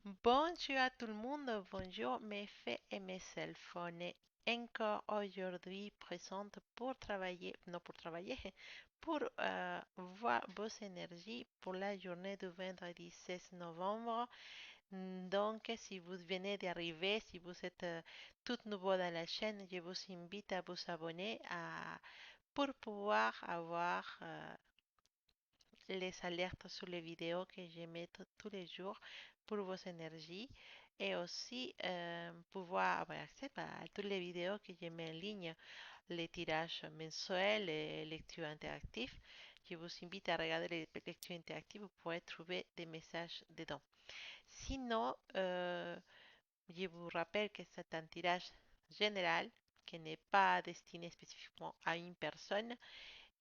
Bonjour à tout le monde, bonjour mes faits et mes cellphones. Encore aujourd'hui présente pour travailler, non pour travailler, pour voir vos énergies pour la journée du vendredi 16 novembre. Donc, si vous venez d'arriver, si vous êtes tout nouveau dans la chaîne, je vous invite à vous abonner pour pouvoir avoir les alertes sur les vidéos que je mets tous les jours pour vos énergies et aussi pouvoir avoir accès à toutes les vidéos que je mets en ligne, les tirages mensuels, les lectures interactives. Je vous invite à regarder les lectures interactives, vous pourrez trouver des messages dedans. Sinon, je vous rappelle que c'est un tirage général qui n'est pas destiné spécifiquement à une personne.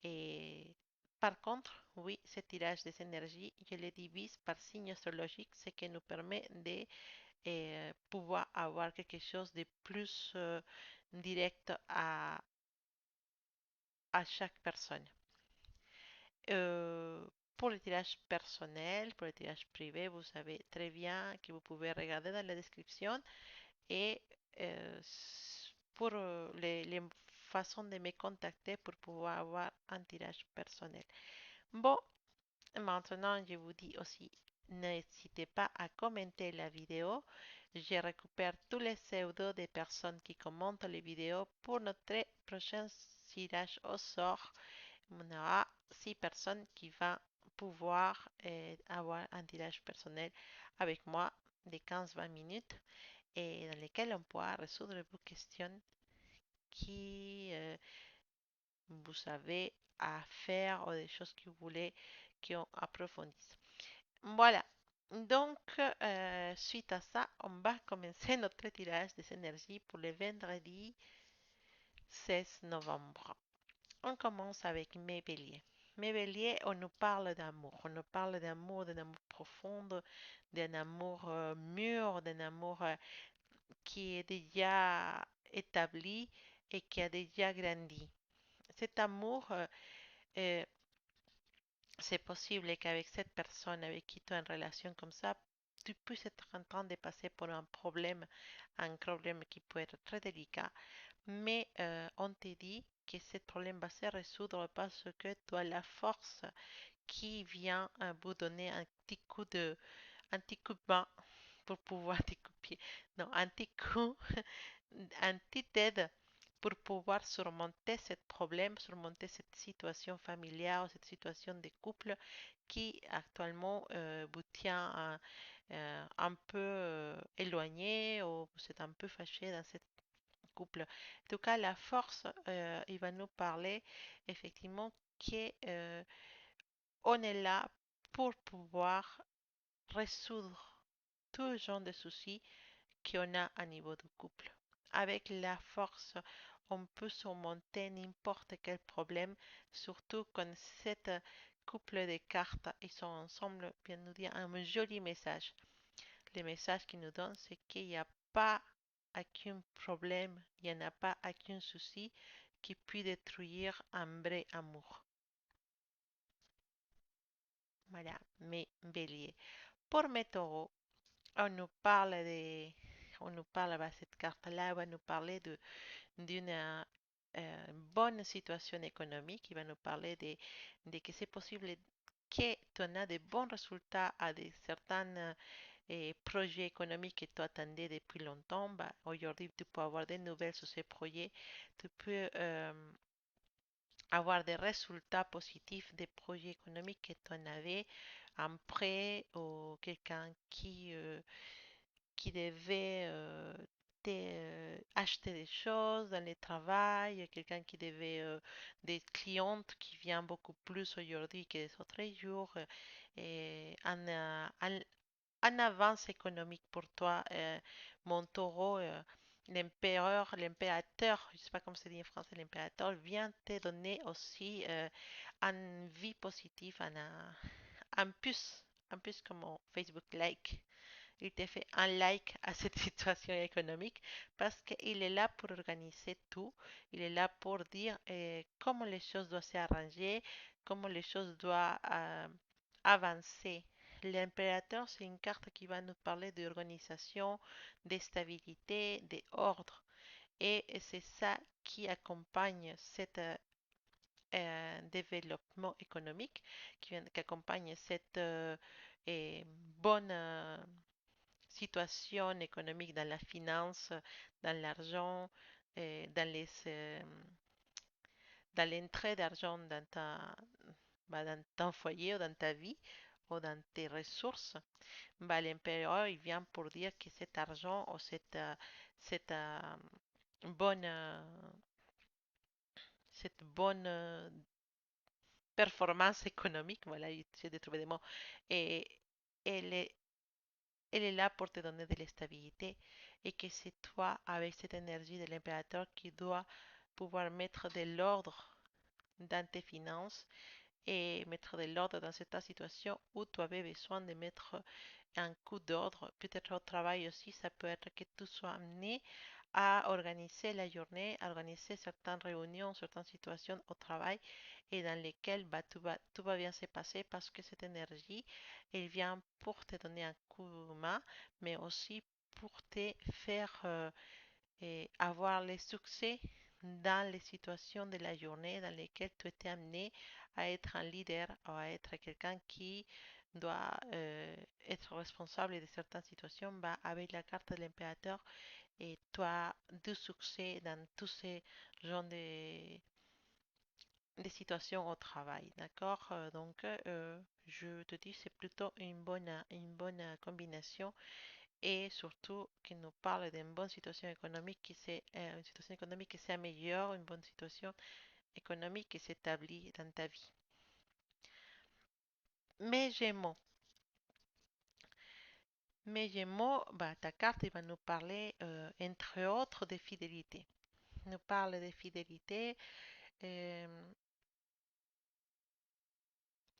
Et par contre, oui, ce tirage des énergies, je le divise par signe astrologique, ce qui nous permet de pouvoir avoir quelque chose de plus direct à chaque personne. Euh, pour le tirage personnel, pour le tirage privé, vous savez très bien que vous pouvez regarder dans la description et pour les façons de me contacter pour pouvoir avoir un tirage personnel. Bon, maintenant, je vous dis aussi, n'hésitez pas à commenter la vidéo. Je récupère tous les pseudos des personnes qui commentent les vidéos pour notre prochain tirage au sort. On aura 6 personnes qui vont pouvoir avoir un tirage personnel avec moi de 15-20 minutes et dans lesquelles on pourra résoudre vos questions qui vous avez à faire ou des choses que vous voulez qu'on approfondisse. Voilà. Donc, suite à ça, on va commencer notre tirage des énergies pour le vendredi 16 novembre. On commence avec mes béliers. Mes béliers, on nous parle d'amour. On nous parle d'amour, d'un amour profond, d'un amour mûr, d'un amour qui est déjà établi et qui a déjà grandi. Cet amour, euh, c'est possible qu'avec cette personne avec qui tu es en relation comme ça, tu puisses être en train de passer pour un problème qui peut être très délicat, mais on te dit que ce problème va se résoudre parce que tu as la force qui vient vous donner un petit coup de main pour pouvoir découper. Non, un petit coup, un petit aide pour pouvoir surmonter ce problème, surmonter cette situation familiale, cette situation de couple qui actuellement vous tient un peu éloigné ou vous êtes un peu fâché dans cette couple. En tout cas, la force, il va nous parler effectivement qu'on est là pour pouvoir résoudre tout genre de soucis qu'on a à niveau de couple. Avec la force, on peut surmonter n'importe quel problème, surtout quand cette couple de cartes ils sont ensemble, vient nous dire un joli message. Le message qu'ils nous donne, c'est qu'il n'y a pas aucun problème, il n'y en a pas aucun souci qui puisse détruire un vrai amour. Voilà, mes béliers. Pour mes taureaux, on nous parle de, on nous parle, bah, cette carte-là va nous parler d'une bonne situation économique. Il va nous parler de que c'est possible que tu en as de bons résultats à certains projets économiques que tu attendais depuis longtemps. Bah, aujourd'hui, tu peux avoir des nouvelles sur ces projets. Tu peux avoir des résultats positifs des projets économiques que tu en avais, un prêt ou quelqu'un qui devait acheter des choses dans le travail, quelqu'un qui devait des clientes qui viennent beaucoup plus aujourd'hui que les autres jours, et un avance économique pour toi, mon taureau, l'empereur, l'impérateur, je ne sais pas comment se dit en français, l'impérateur vient te donner aussi une vie positive, un plus comme mon Facebook like. Il te fait un like à cette situation économique parce qu'il est là pour organiser tout. Il est là pour dire comment les choses doivent s'arranger, comment les choses doivent avancer l'impérateur, c'est une carte qui va nous parler d'organisation, de stabilité, d'ordre. Et c'est ça qui accompagne cet développement économique, qui accompagne cette bonne situation économique dans la finance, dans l'argent, dans l'entrée d'argent dans ton foyer ou dans ta vie ou dans tes ressources. Bah, l'empereur, il vient pour dire que cet argent ou cette bonne, cette bonne performance économique, voilà, j'essaie de trouver des mots, et elle est, elle est là pour te donner de la stabilité et que c'est toi, avec cette énergie de l'impérateur, qui dois pouvoir mettre de l'ordre dans tes finances et mettre de l'ordre dans cette situation où tu avais besoin de mettre un coup d'ordre. Peut-être au travail aussi, ça peut être que tu sois amené à organiser la journée, à organiser certaines réunions, certaines situations au travail et dans lesquelles bah, tout va bien se passer parce que cette énergie, elle vient pour te donner un coup de main, mais aussi pour te faire avoir les succès dans les situations de la journée dans lesquelles tu étais amené à être un leader ou à être quelqu'un qui doit être responsable de certaines situations, bah, avec la carte de l'impérateur et tu as du succès dans tous ces genres de situations au travail. D'accord? Donc, je te dis, c'est plutôt une bonne combinaison et surtout qu'il nous parle d'une bonne situation économique une situation économique qui s'améliore, une bonne situation économique qui s'établit dans ta vie. Mes Gémeaux. Mes Gémeaux, bah, ta carte il va nous parler, entre autres, de fidélité. Il nous parle de fidélité euh,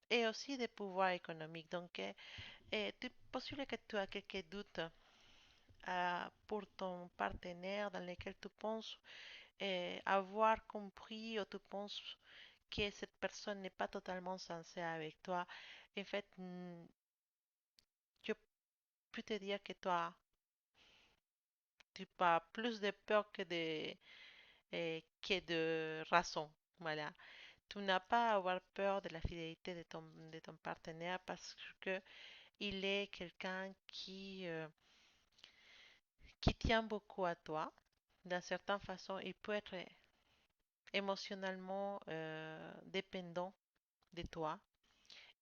et aussi de pouvoir économique. Donc, il est possible que tu as quelques doutes pour ton partenaire dans lesquels tu penses avoir compris ou tu penses que cette personne n'est pas totalement sincère avec toi. En fait, je peux te dire que toi, tu as plus de peur que de raison. Voilà. Tu n'as pas à avoir peur de la fidélité de ton partenaire parce que il est quelqu'un qui tient beaucoup à toi. D'une certaine façon, il peut être émotionnellement dépendant de toi.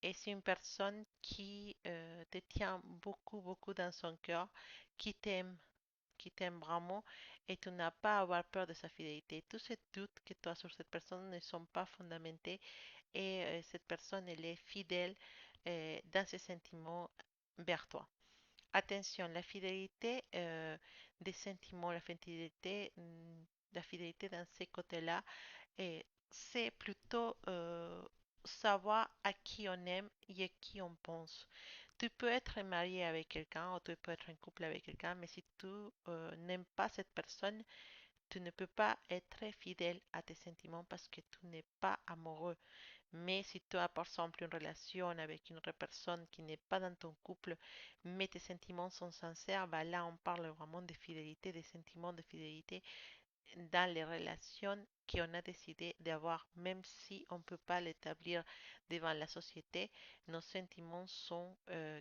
Et c'est une personne qui te tient beaucoup, beaucoup dans son cœur, qui t'aime vraiment, et tu n'as pas à avoir peur de sa fidélité. Tous ces doutes que tu as sur cette personne ne sont pas fondamentés et cette personne, elle est fidèle dans ses sentiments vers toi. Attention, la fidélité des sentiments, la fidélité dans ces côtés-là, et c'est plutôt savoir à qui on aime et à qui on pense. Tu peux être marié avec quelqu'un ou tu peux être en couple avec quelqu'un, mais si tu n'aimes pas cette personne, tu ne peux pas être fidèle à tes sentiments parce que tu n'es pas amoureux. Mais si tu as par exemple une relation avec une autre personne qui n'est pas dans ton couple, mais tes sentiments sont sincères, bah là on parle vraiment de fidélité, des sentiments de fidélité dans les relations qu'on a décidé d'avoir, même si on ne peut pas l'établir devant la société, nos sentiments sont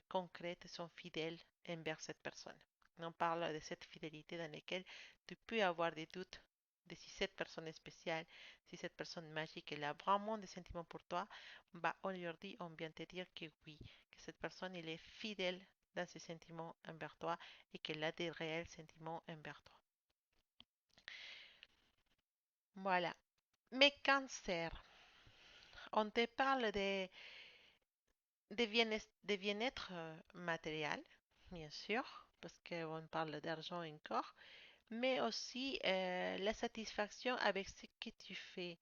concrets et sont fidèles envers cette personne. On parle de cette fidélité dans laquelle tu peux avoir des doutes de si cette personne est spéciale, si cette personne magique, elle a vraiment des sentiments pour toi, bah aujourd'hui on vient te dire que oui, que cette personne elle est fidèle dans ses sentiments envers toi et qu'elle a des réels sentiments envers toi. Voilà. Mais cancer, on te parle de bien-être matériel, bien sûr, parce qu'on parle d'argent encore, mais aussi la satisfaction avec ce que tu fais,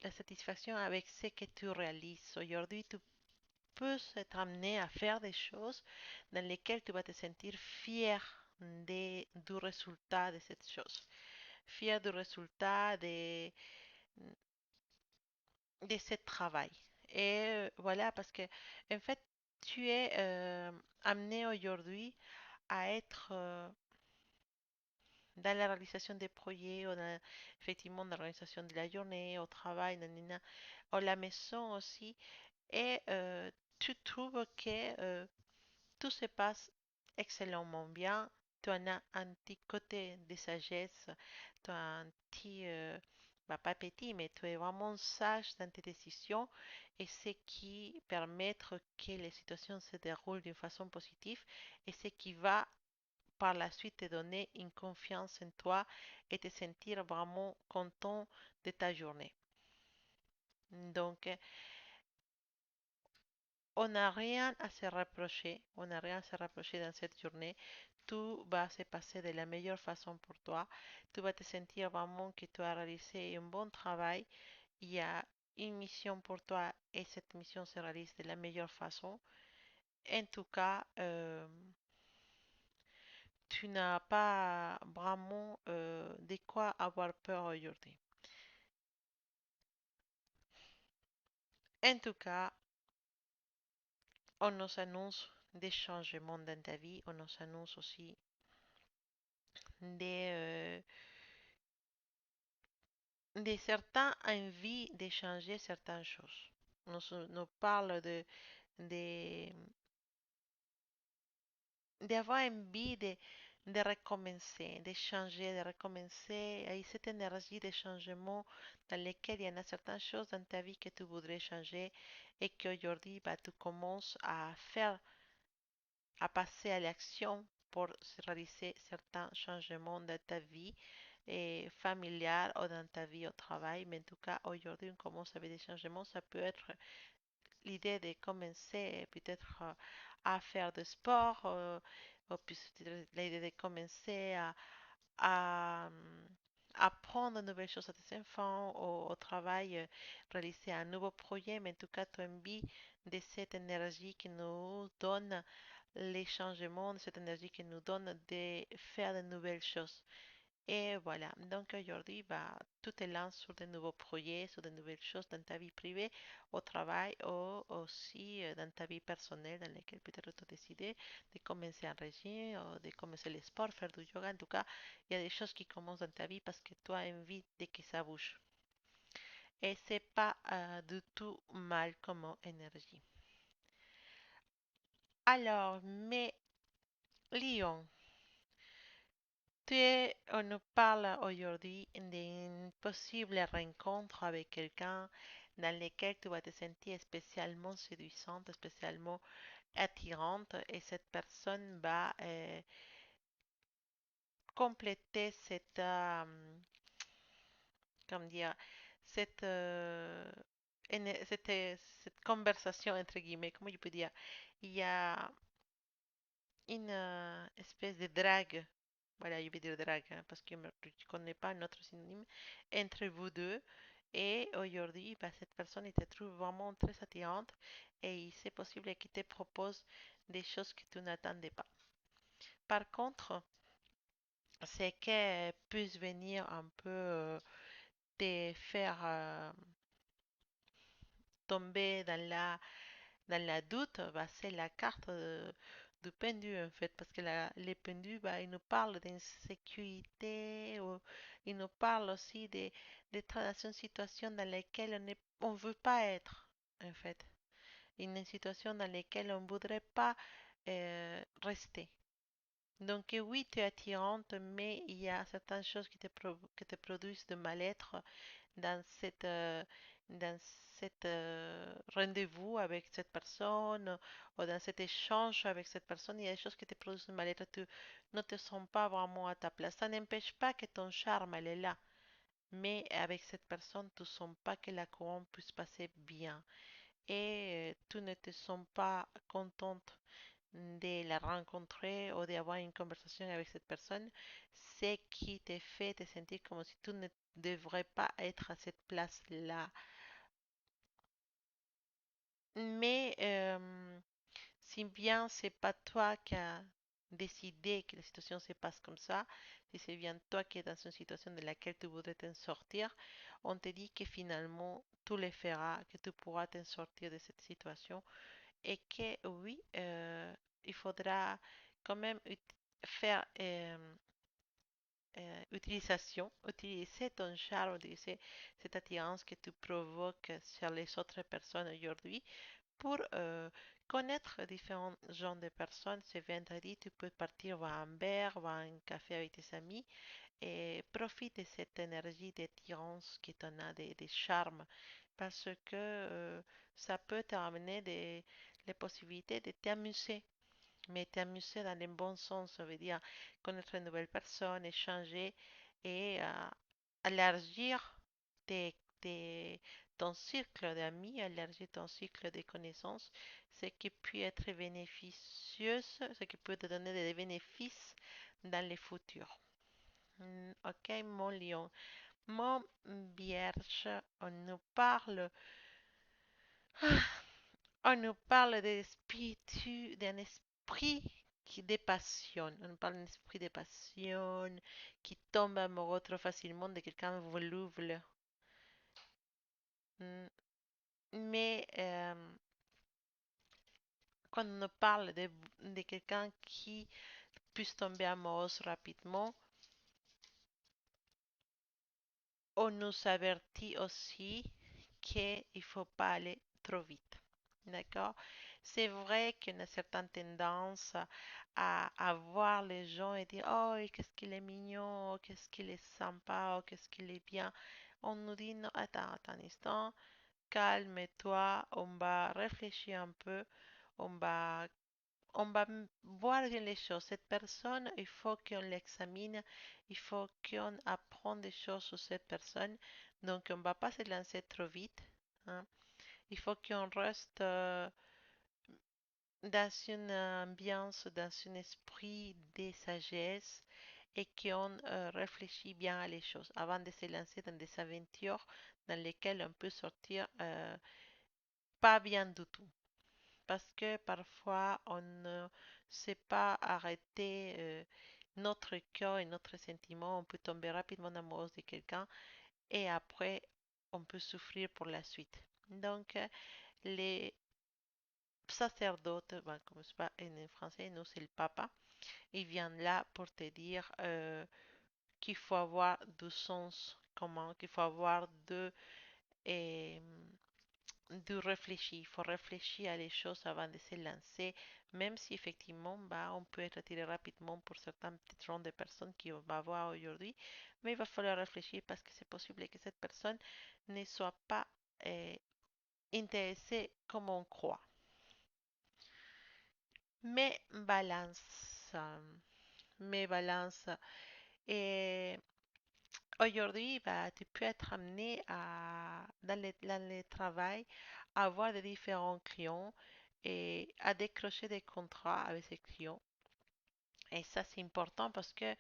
la satisfaction avec ce que tu réalises. Aujourd'hui, tu peux être amené à faire des choses dans lesquelles tu vas te sentir fier du résultat de cette chose, fier du résultat de ce travail. Et voilà, parce que en fait, tu es amené aujourd'hui à être dans la réalisation des projets, ou effectivement dans l'organisation de la journée, au travail, nanana, à la maison aussi, et tu trouves que tout se passe excellemment bien. Tu en as un petit côté de sagesse, tu as un petit, bah, pas petit, mais tu es vraiment sage dans tes décisions et ce qui permet que les situations se déroulent d'une façon positive et ce qui va par la suite te donner une confiance en toi et te sentir vraiment content de ta journée. Donc, on n'a rien à se reprocher, on n'a rien à se reprocher dans cette journée. Tout va se passer de la meilleure façon pour toi. Tu vas te sentir vraiment que tu as réalisé un bon travail. Il y a une mission pour toi et cette mission se réalise de la meilleure façon. En tout cas, tu n'as pas vraiment de quoi avoir peur aujourd'hui. En tout cas, on nous annonce des changements dans ta vie, on nous annonce aussi des, de certains envies de changer certaines choses. Nous parle de, d'avoir envie de recommencer, de changer, de recommencer, et cette énergie de changement dans laquelle il y en a certaines choses dans ta vie que tu voudrais changer et qu'aujourd'hui bah, tu commences à faire, à passer à l'action pour réaliser certains changements dans ta vie familiale ou dans ta vie au travail. Mais en tout cas, aujourd'hui, on commence avec des changements. Ça peut être l'idée de commencer peut-être à faire du sport, ou peut-être l'idée de commencer à, apprendre de nouvelles choses à tes enfants, au travail, réaliser un nouveau projet, mais en tout cas, tu as envie de cette énergie qui nous donne les changements, de cette énergie qui nous donne de faire de nouvelles choses. Et voilà, donc aujourd'hui, bah, tout te lance sur de nouveaux projets, sur de nouvelles choses dans ta vie privée, au travail, ou aussi dans ta vie personnelle, dans laquelle peut-être tu as décidé de commencer un régime, ou de commencer le sport, faire du yoga. En tout cas, il y a des choses qui commencent dans ta vie parce que tu as envie de que ça bouge. Et c'est pas du tout mal comme énergie. Alors, mes lions. On nous parle aujourd'hui d'une possible rencontre avec quelqu'un dans lequel tu vas te sentir spécialement séduisante, spécialement attirante et cette personne va compléter cette, comment dire, cette, cette conversation entre guillemets, comment je peux dire, il y a une espèce de drague. Voilà, je vais dire drague hein, parce que je ne connais pas notre synonyme entre vous deux. Et aujourd'hui, bah, cette personne il te trouve vraiment très attirante et c'est possible qu'il te propose des choses que tu n'attendais pas. Par contre, c'est qu'elle puisse venir un peu te faire tomber dans la doute, bah, c'est la carte du pendu en fait, parce que les pendus, bah, ils nous parlent d'insécurité, ou ils nous parlent aussi d'être dans une situation dans laquelle on ne veut pas être, en fait. Une situation dans laquelle on ne voudrait pas rester. Donc oui, tu es attirante, mais il y a certaines choses qui te produisent de mal-être dans dans cette rendez-vous avec cette personne ou dans cet échange avec cette personne, il y a des choses qui te produisent du mal-être. Tu ne te sens pas vraiment à ta place. Ça n'empêche pas que ton charme, elle est là. Mais avec cette personne, tu ne sens pas que la courant puisse passer bien. Et tu ne te sens pas contente de la rencontrer ou d'avoir une conversation avec cette personne, ce qui te fait te sentir comme si tu ne devrais pas être à cette place-là. Mais si bien c'est pas toi qui as décidé que la situation se passe comme ça, si c'est bien toi qui es dans une situation de laquelle tu voudrais t'en sortir, on te dit que finalement tu le feras, que tu pourras t'en sortir de cette situation et que oui, il faudra quand même faire utiliser ton charme, utiliser cette attirance que tu provoques sur les autres personnes aujourd'hui pour connaître différents genres de personnes. Ce vendredi, tu peux partir voir un verre, voir un café avec tes amis et profite de cette énergie d'attirance qui t'en a, des charmes, parce que ça peut t'amener les possibilités de t'amuser, mais t'amuser dans le bon sens, ça veut dire connaître de nouvelles personnes, échanger et élargir tes, ton cercle d'amis, élargir ton cycle de connaissances, ce qui peut être bénéficieux, ce qui peut te donner des bénéfices dans le futur. Ok, mon lion. Mon vierge, on nous parle d'un esprit qui dépassionne. On parle d'un esprit de passion qui tombe amoureux trop facilement de quelqu'un voluble. Mm, Mais quand on nous parle de quelqu'un qui puisse tomber amoureux rapidement, on nous avertit aussi qu'il ne faut pas aller trop vite. D'accord? C'est vrai qu'il y a une certaine tendance à voir les gens et dire, oh, qu'est-ce qu'il est mignon, oh, qu'est-ce qu'il est sympa, oh, qu'est-ce qu'il est bien. On nous dit, non, attends un instant, calme-toi, on va réfléchir un peu, on va voir bien les choses. Cette personne, il faut qu'on l'examine, il faut qu'on apprenne des choses sur cette personne. Donc, on ne va pas se lancer trop vite, hein. Il faut qu'on reste dans une ambiance, dans un esprit de sagesse et qu'on réfléchit bien à les choses avant de se lancer dans des aventures dans lesquelles on peut sortir pas bien du tout. Parce que parfois on ne sait pas arrêter notre cœur et notre sentiment. On peut tomber rapidement amoureux de quelqu'un et après on peut souffrir pour la suite. Donc les sacerdotes, ben, comme c'est pas en français, nous c'est le papa, il vient là pour te dire qu'il faut avoir du sens commun, qu'il faut avoir euh, de réfléchir. Il faut réfléchir à les choses avant de se lancer, même si effectivement, bah, on peut être attiré rapidement pour certains petits genres de personnes qu'on va voir aujourd'hui, mais il va falloir réfléchir parce que c'est possible que cette personne ne soit pas euh, intéressée comme on croit. Mais balance, mais balance. Et aujourd'hui, bah, tu peux être amené dans le travail, à avoir des différents clients et à décrocher des contrats avec ces clients. Et ça, c'est important parce que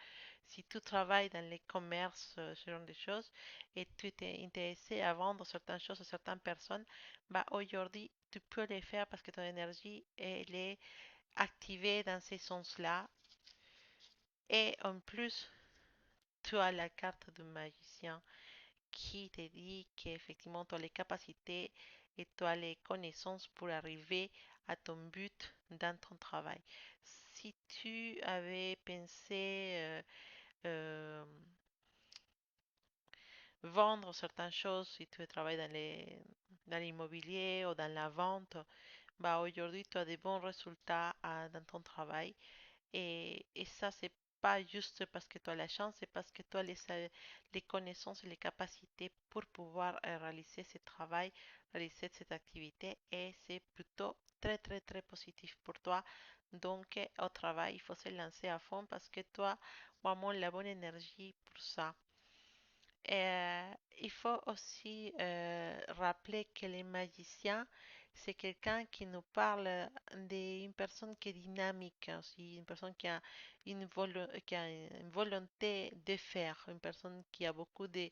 si tu travailles dans les commerces, ce genre de choses, et tu t'es intéressé à vendre certaines choses à certaines personnes, bah, aujourd'hui, tu peux les faire parce que ton énergie, elle est activée dans ces sens-là. Et en plus, tu as la carte du magicien qui te dit qu'effectivement tu as les capacités et tu as les connaissances pour arriver à ton but dans ton travail. Si tu avais pensé euh, vendre certaines choses, si tu travailles dans l'immobilier ou dans la vente, bah aujourd'hui tu as des bons résultats dans ton travail. Et ça, c'est pas juste parce que tu as la chance, c'est parce que tu as les connaissances et les capacités pour pouvoir réaliser ce travail, réaliser cette activité. Et c'est plutôt très, très, très positif pour toi. Donc, au travail, il faut se lancer à fond parce que toi, vraiment, la bonne énergie pour ça. Il faut aussi rappeler que les magiciens, c'est quelqu'un qui nous parle d'une personne qui est dynamique, hein, aussi, une personne qui a qui a une volonté de faire, une personne qui a beaucoup de,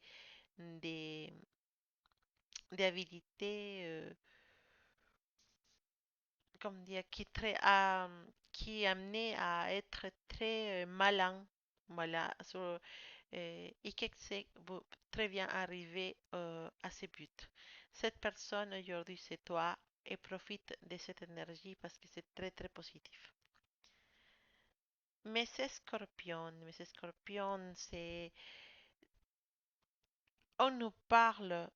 d'habilités, comme dire, qui est amené à être très malin, voilà, et qui sait très bien arriver à ses buts. Cette personne aujourd'hui, c'est toi et profite de cette énergie parce que c'est très très positif. Mes scorpions, c'est, on nous parle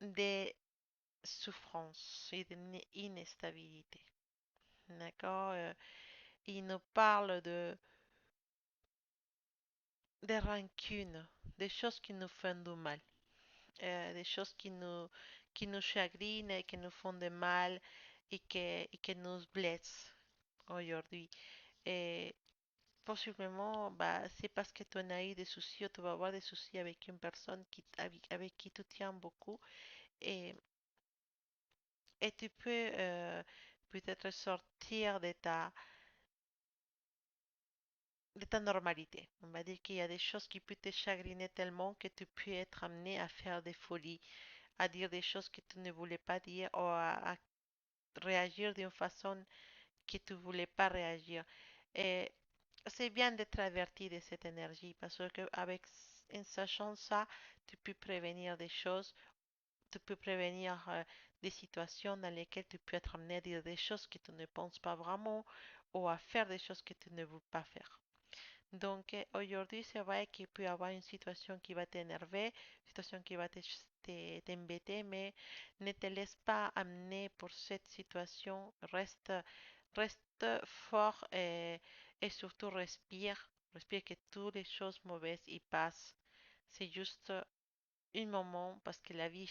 des souffrances et d'instabilité. D'accord? Il nous parle de rancune, des choses qui nous font du mal, des choses qui nous chagrinent et qui nous font du mal et qui nous blessent aujourd'hui. Et possiblement, bah, c'est parce que tu as eu des soucis ou tu vas avoir des soucis avec une personne avec qui tu tiens beaucoup et, et tu peux peut-être sortir de ta normalité. On va dire qu'il y a des choses qui peuvent te chagriner tellement que tu peux être amené à faire des folies, à dire des choses que tu ne voulais pas dire ou à réagir d'une façon que tu ne voulais pas réagir. Et c'est bien d'être averti de cette énergie parce que avec en sachant ça, tu peux prévenir des choses, tu peux prévenir des situations dans lesquelles tu peux être amené à dire des choses que tu ne penses pas vraiment ou à faire des choses que tu ne veux pas faire. Donc aujourd'hui, c'est vrai qu'il peut y avoir une situation qui va t'énerver, une situation qui va t'embêter, mais ne te laisse pas amener pour cette situation. Reste fort et surtout respire. Respire que toutes les choses mauvaises y passent. C'est juste un moment parce que la vie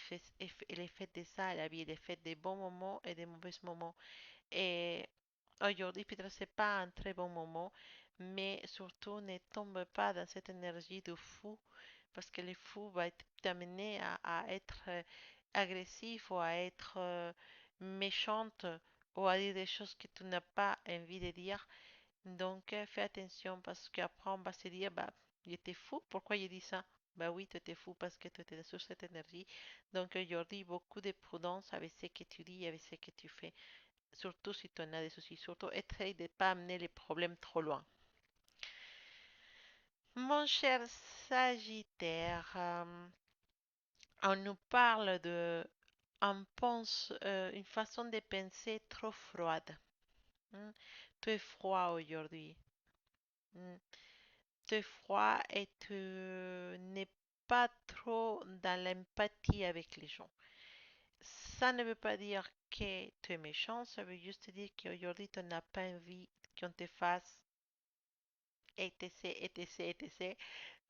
elle est faite de ça. La vie elle est faite des bons moments et des mauvais moments. Et aujourd'hui, peut-être c'est pas un très bon moment, mais surtout ne tombe pas dans cette énergie de fou, parce que le fou va t'amener à être agressif ou à être méchante ou à dire des choses que tu n'as pas envie de dire. Donc, fais attention parce qu'après on va se dire, bah, il était fou, pourquoi il dit ça? Bah oui, tu étais fou parce que tu étais sur cette énergie. Donc aujourd'hui, beaucoup de prudence avec ce que tu dis et avec ce que tu fais. Surtout si tu en as des soucis. Surtout, essaye de ne pas amener les problèmes trop loin. Mon cher Sagittaire, on nous parle de, on pense, une façon de penser trop froide. Hmm. Tu es froid aujourd'hui. Hmm. Tu es froid et tu n'es pas trop dans l'empathie avec les gens. Ça ne veut pas dire que tu es méchant, ça veut juste dire qu'aujourd'hui tu n'as pas envie qu'on te fasse etc, etc, etc.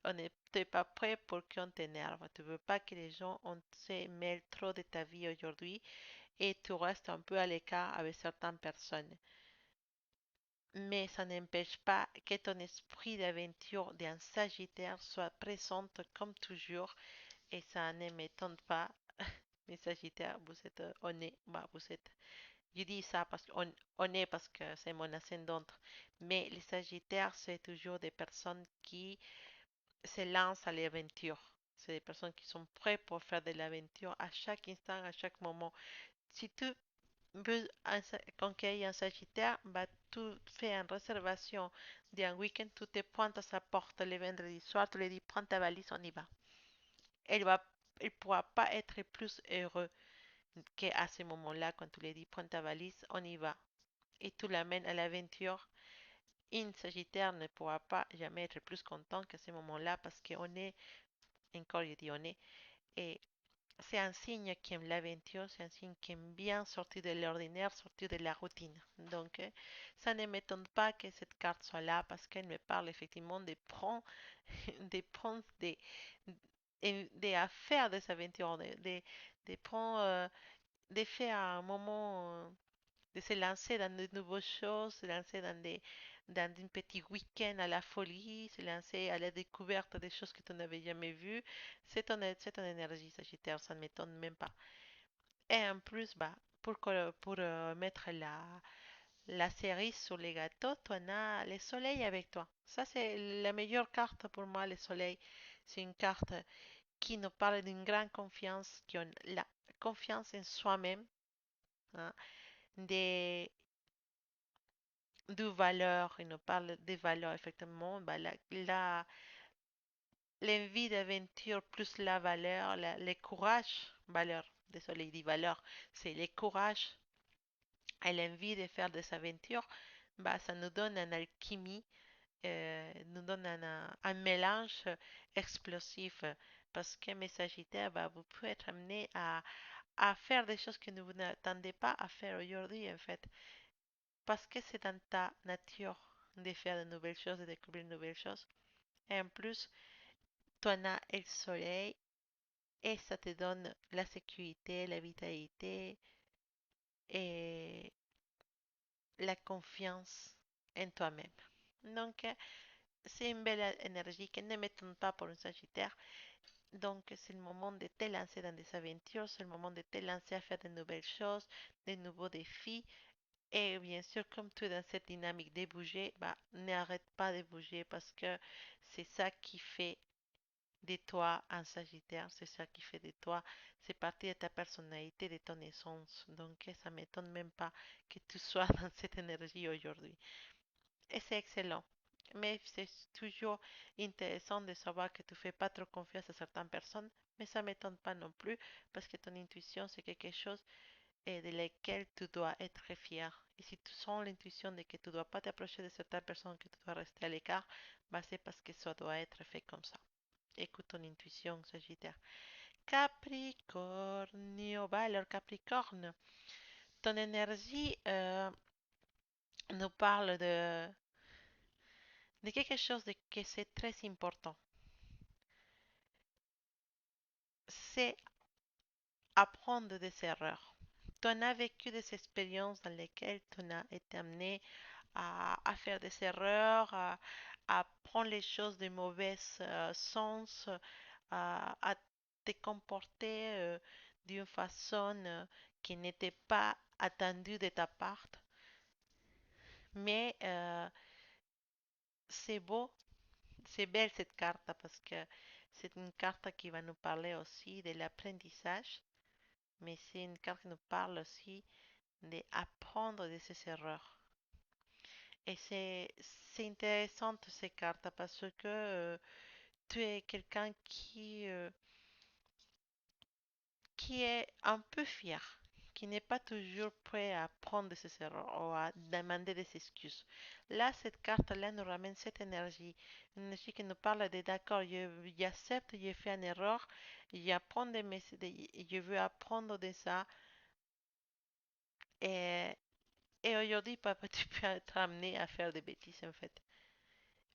On n'est pas prêt pour qu'on t'énerve. Tu veux pas que les gens on se mêlent trop de ta vie aujourd'hui et tu restes un peu à l'écart avec certaines personnes. Mais ça n'empêche pas que ton esprit d'aventure d'un Sagittaire soit présente comme toujours et ça ne m'étonne pas. Les Sagittaires, vous êtes honnêtes, bah, vous êtes. Je dis ça parce qu'on on est parce que c'est mon ascendant. Mais les Sagittaires, c'est toujours des personnes qui se lancent à l'aventure. C'est des personnes qui sont prêtes pour faire de l'aventure à chaque instant, à chaque moment. Si tu veux conquérir un Sagittaire, bah, tu fais une réservation d'un week-end, tu te pointes à sa porte le vendredi soir, tu lui dis prends ta valise, on y va. Elle va, elle pourra pas être plus heureux qu'à ce moment-là quand tu lui dis prends ta valise, on y va. Et tu l'amènes à l'aventure. Une Sagittaire ne pourra pas jamais être plus content qu'à ce moment-là parce qu'on est, encore je dis on est, et c'est un signe qui aime l'aventure, c'est un signe qui aime bien sortir de l'ordinaire, sortir de la routine. Donc, ça ne m'étonne pas que cette carte soit là parce qu'elle me parle effectivement des affaires des aventures, des prendre, de faire un moment, de se lancer dans de nouvelles choses, se lancer dans un petit week-end à la folie, se lancer à la découverte des choses que tu n'avais jamais vues. C'est ton énergie, Sagittaire, ça ne m'étonne même pas. Et en plus, bah, pour mettre la cerise sur les gâteaux, tu en as le soleil avec toi. Ça, c'est la meilleure carte pour moi, le soleil. C'est une carte qui nous parle d'une grande confiance, qui a la confiance en soi-même, hein, des, de valeurs, il nous parle des valeurs, effectivement, bah, l'envie d'aventure plus la valeur, le courage. valeur, désolé, il dit valeur, c'est le courage et l'envie de faire des aventures, bah, ça nous donne une alchimie, nous donne un mélange explosif. Parce que mes Sagittaires, bah, vous pouvez être amené à faire des choses que vous n'attendez pas à faire aujourd'hui, en fait. Parce que c'est dans ta nature de faire de nouvelles choses, de découvrir de nouvelles choses. Et en plus, tu en as le soleil et ça te donne la sécurité, la vitalité et la confiance en toi-même. Donc, c'est une belle énergie qui ne m'étonne pas pour un Sagittaire. Donc, c'est le moment de te lancer dans des aventures, c'est le moment de te lancer à faire de nouvelles choses, de nouveaux défis. Et bien sûr, comme tu es dans cette dynamique de bouger, bah, n'arrête pas de bouger parce que c'est ça qui fait de toi un Sagittaire, c'est ça qui fait de toi, c'est partie de ta personnalité, de ton essence. Donc, ça m'étonne même pas que tu sois dans cette énergie aujourd'hui. Et c'est excellent. Mais c'est toujours intéressant de savoir que tu fais pas trop confiance à certaines personnes, mais ça m'étonne pas non plus parce que ton intuition, c'est quelque chose de laquelle tu dois être fier. Et si tu sens l'intuition de que tu dois pas t'approcher de certaines personnes, que tu dois rester à l'écart, bah c'est parce que ça doit être fait comme ça. Écoute ton intuition, Sagittaire. Capricornio, bah alors Capricorne, ton énergie nous parle de quelque chose de, que c'est très important. C'est apprendre des erreurs. Tu en as vécu des expériences dans lesquelles tu as été amené à faire des erreurs, à prendre les choses de mauvais sens, à te comporter d'une façon qui n'était pas attendue de ta part. Mais c'est beau, c'est belle cette carte parce que c'est une carte qui va nous parler aussi de l'apprentissage, mais c'est une carte qui nous parle aussi d'apprendre de ses erreurs. Et c'est intéressant ces cartes parce que tu es quelqu'un qui est un peu fier, qui n'est pas toujours prêt à prendre ses erreurs ou à demander des excuses. Là, cette carte-là nous ramène cette énergie, une énergie qui nous parle de d'accord, j'accepte, j'ai fait une erreur, j'apprends je veux apprendre de ça et, et aujourd'hui, papa, tu peux être amené à faire des bêtises en fait.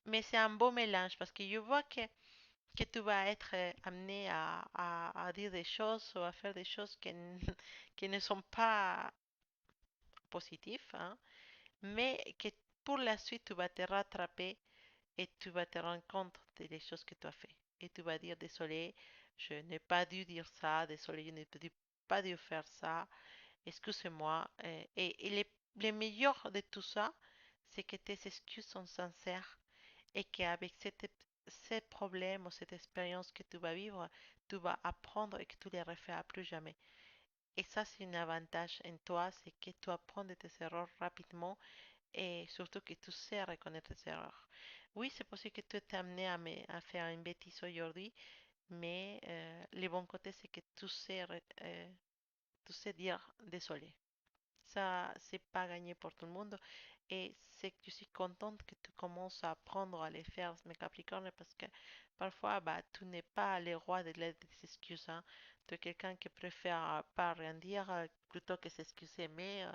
Mais c'est un beau mélange parce que je vois que tu vas être amené à dire des choses ou à faire des choses qui ne sont pas positives, hein, mais que pour la suite tu vas te rattraper et tu vas te rendre compte des choses que tu as fait. Et tu vas dire désolé, je n'ai pas dû dire ça, désolé, je n'ai pas dû faire ça, excusez-moi. Et le meilleur de tout ça, c'est que tes excuses sont sincères et qu'avec ces problèmes ou cette expérience que tu vas vivre, tu vas apprendre et que tu ne les referas plus jamais. Et ça, c'est un avantage en toi, c'est que tu apprends de tes erreurs rapidement et surtout que tu sais reconnaître tes erreurs. Oui, c'est possible que tu aies amené à faire une bêtise aujourd'hui, mais le bon côté, c'est que tu sais dire désolé. Ça, c'est pas gagné pour tout le monde. Et c'est que je suis contente que tu commences à apprendre à les faire, mes Capricornes, parce que parfois, bah, tu n'es pas le roi de l'aide des excuses, hein. Tu es quelqu'un qui préfère pas rien dire plutôt que s'excuser. Mais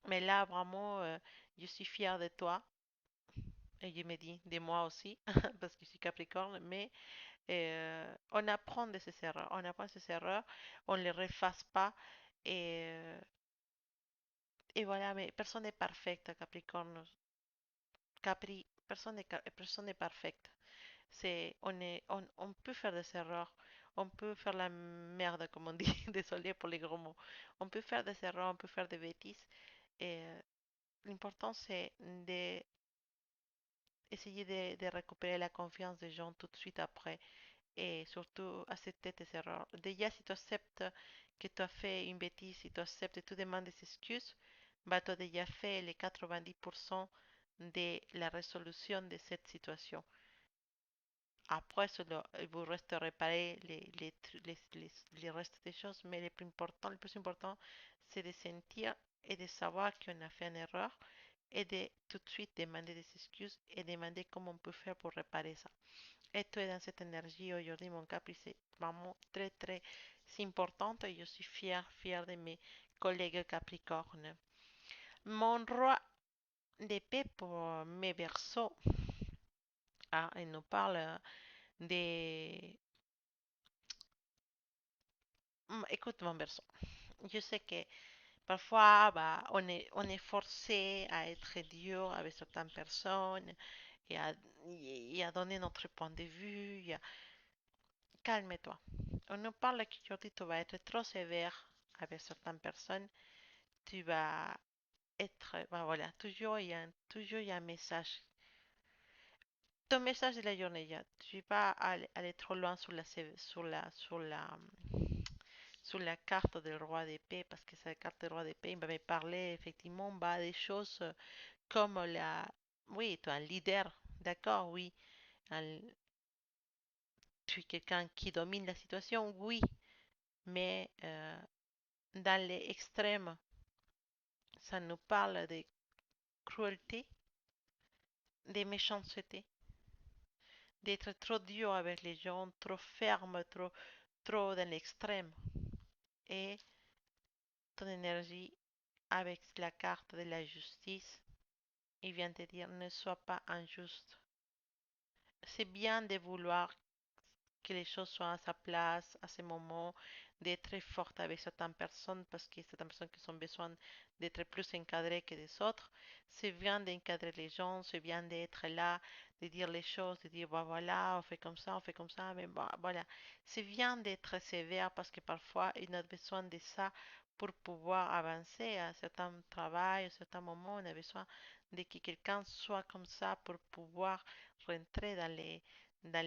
là, vraiment, je suis fière de toi. Et je me dis de moi aussi, parce que je suis Capricorne, mais on apprend de ses erreurs. On apprend de ses erreurs, on ne les refasse pas. Et, euh, et voilà, mais personne n'est parfaite, Capricorne. Personne n'est parfaite. On peut faire des erreurs, on peut faire la merde, comme on dit, désolé pour les gros mots. On peut faire des erreurs, on peut faire des bêtises. Et l'important, c'est d'essayer de récupérer la confiance des gens tout de suite après. Et surtout, accepter tes erreurs. Déjà, si tu acceptes que tu as fait une bêtise, si tu acceptes et tu demandes des excuses, bah, tu as déjà fait les 90% de la résolution de cette situation. Après, il vous reste réparer les restes des choses, mais le plus important, c'est de sentir et de savoir qu'on a fait une erreur et de tout de suite demander des excuses et demander comment on peut faire pour réparer ça. Et tu es dans cette énergie aujourd'hui, mon caprice est vraiment très très importante et je suis fière de mes collègues Capricorne. Mon roi d'épée pour mes versos. Ah, il nous parle des... Écoute mon verso, je sais que parfois bah, on est forcé à être dur avec certaines personnes et et à donner notre point de vue. Calme-toi. On nous parle qu'aujourd'hui tu vas être trop sévère avec certaines personnes. Tu vas être... bah, voilà, toujours il y a un message. Ton message de la journée, tu vas aller trop loin sur la carte del roi d'épée, parce que cette carte del roi d'épée, il va me parler effectivement bah, des choses comme la... Oui, tu es un leader, d'accord, oui. Un- Tu es quelqu'un qui domine la situation, oui. Mais dans les extrêmes, ça nous parle de cruauté, de méchanceté, d'être trop dur avec les gens, trop ferme, trop dans l'extrême. Et ton énergie avec la carte de la justice, il vient te dire ne sois pas injuste. C'est bien de vouloir que les choses soient à sa place, à ce moment, d'être très forte avec certaines personnes parce que certaines personnes qui ont besoin d'être plus encadrées que les autres. C'est bien d'encadrer les gens, c'est bien d'être là, de dire les choses, de dire bah voilà, on fait comme ça, mais bah, voilà. C'est bien d'être sévère parce que parfois il a besoin de ça pour pouvoir avancer à certains travail, à certains moments, on a besoin de que quelqu'un soit comme ça pour pouvoir rentrer dans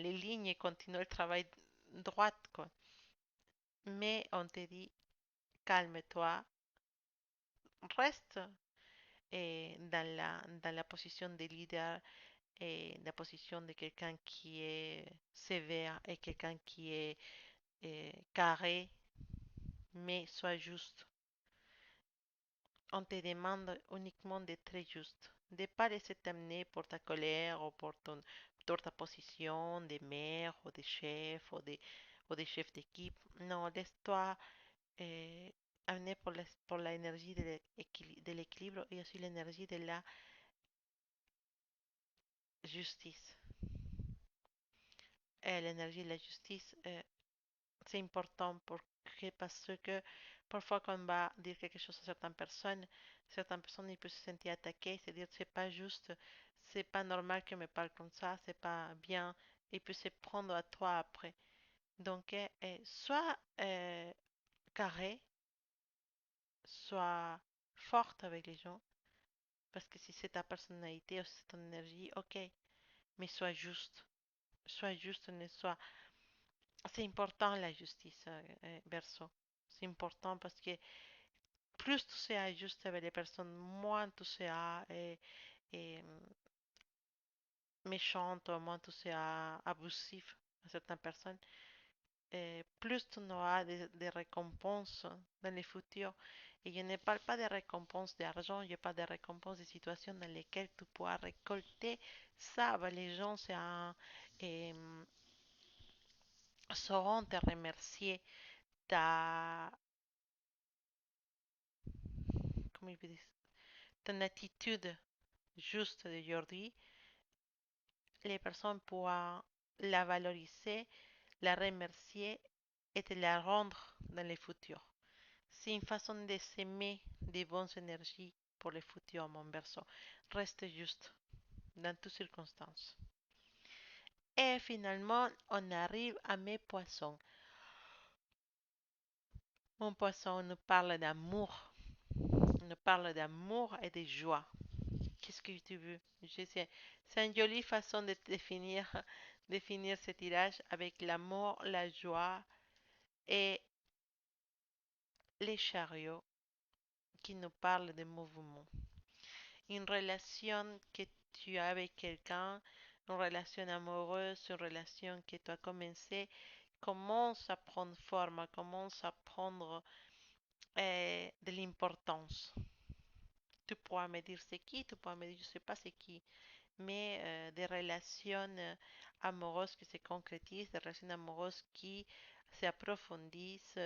les lignes et continuer le travail droite, quoi. Mais on te dit, calme-toi, reste dans la position de leader et la position de quelqu'un qui est sévère et quelqu'un qui est carré, mais sois juste. On te demande uniquement d'être juste, de ne pas laisser t'amener por ta colère ou por ta position de mère ou de chef ou de chef d'équipe. Non, laisse-toi eh, amener por la énergie de l'équilibre et aussi l'énergie de la justice. L'énergie de la justice, c'est important parce que parfois quand on va dire quelque chose à certaines personnes ils peuvent se sentir attaquées, c'est-à-dire c'est pas juste, c'est pas normal que me parle comme ça, c'est pas bien, et puis se prendre à toi après. Donc, sois carré, sois forte avec les gens, parce que si c'est ta personnalité ou si c'est ton énergie, ok, mais sois juste, ne sois... C'est important la justice, Verso. C'est important parce que plus tu seras juste avec les personnes, moins tu seras méchante, moins tu seras abusif à certaines personnes, plus tu auras des récompenses dans le futur. Et je ne parle pas de récompenses d'argent, je parle de récompenses de situations dans lesquelles tu pourras récolter ça. Ben, les gens euh, sauront te remercier ta, comment ils disent, ton attitude juste d'aujourd'hui. Les personnes pourront la valoriser, la remercier et te la rendre dans le futur. C'est une façon de s'aimer des bonnes énergies pour le futur, mon verso. Reste juste dans toutes circonstances. Et finalement, on arrive à mes poissons. Mon poisson nous parle d'amour. On nous parle d'amour et de joie. Qu'est-ce que tu veux? C'est une jolie façon de définir ce tirage avec l'amour, la joie et les chariots qui nous parlent de mouvement. Une relation que tu as avec quelqu'un une relation amoureuse, une relation que tu as commencé, commence à prendre forme, commence à prendre de l'importance. Tu pourras me dire c'est qui, tu pourras me dire je sais pas c'est qui, mais des relations amoureuses qui se concrétisent, des relations amoureuses qui s'approfondissent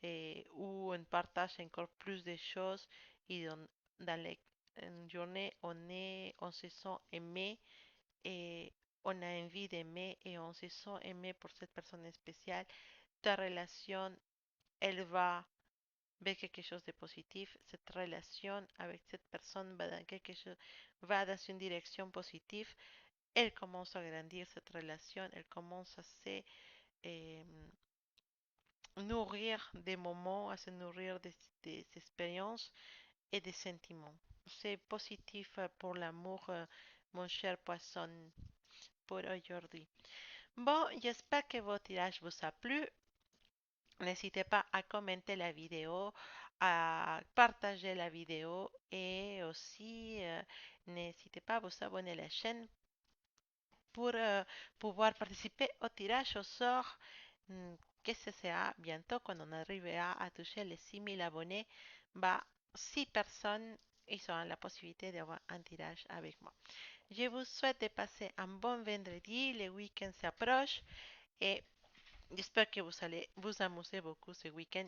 et où on partage encore plus de choses et dans les une journée on se sent aimé et on a envie d'aimer et on se sent aimé por cette personne spéciale, ta relation, elle va vers quelque chose de positif, cette relation avec cette personne va dans quelque chose, va dans une direction positive, elle commence à grandir cette relation, elle commence à se eh, nourrir des moments, à se nourrir des expériences et des sentiments. C'est positif pour l'amour, mon cher poisson, pour aujourd'hui. Bon, j'espère que votre tirage vous a plu. N'hésitez pas à commenter la vidéo, à partager la vidéo et aussi n'hésitez pas à vous abonner à la chaîne pour pouvoir participer au tirage au sort que ce sera bientôt quand on arrivera à toucher les 6000 abonnés. Bah, 6 personnes ils auront la possibilité d'avoir un tirage avec moi. Je vous souhaite de passer un bon vendredi, le week-end s'approche et j'espère que vous allez vous amuser beaucoup ce week-end.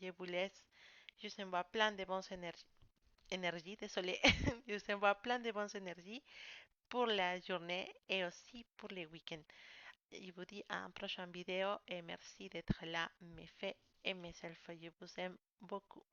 Je vous laisse. Je vous envoie plein de bonnes énergies, désolé. Je vous envoie plein de bonnes énergies pour la journée et aussi pour le week-end. Je vous dis à un prochain vidéo et merci d'être là, mes faits et mes selfies. Je vous aime beaucoup.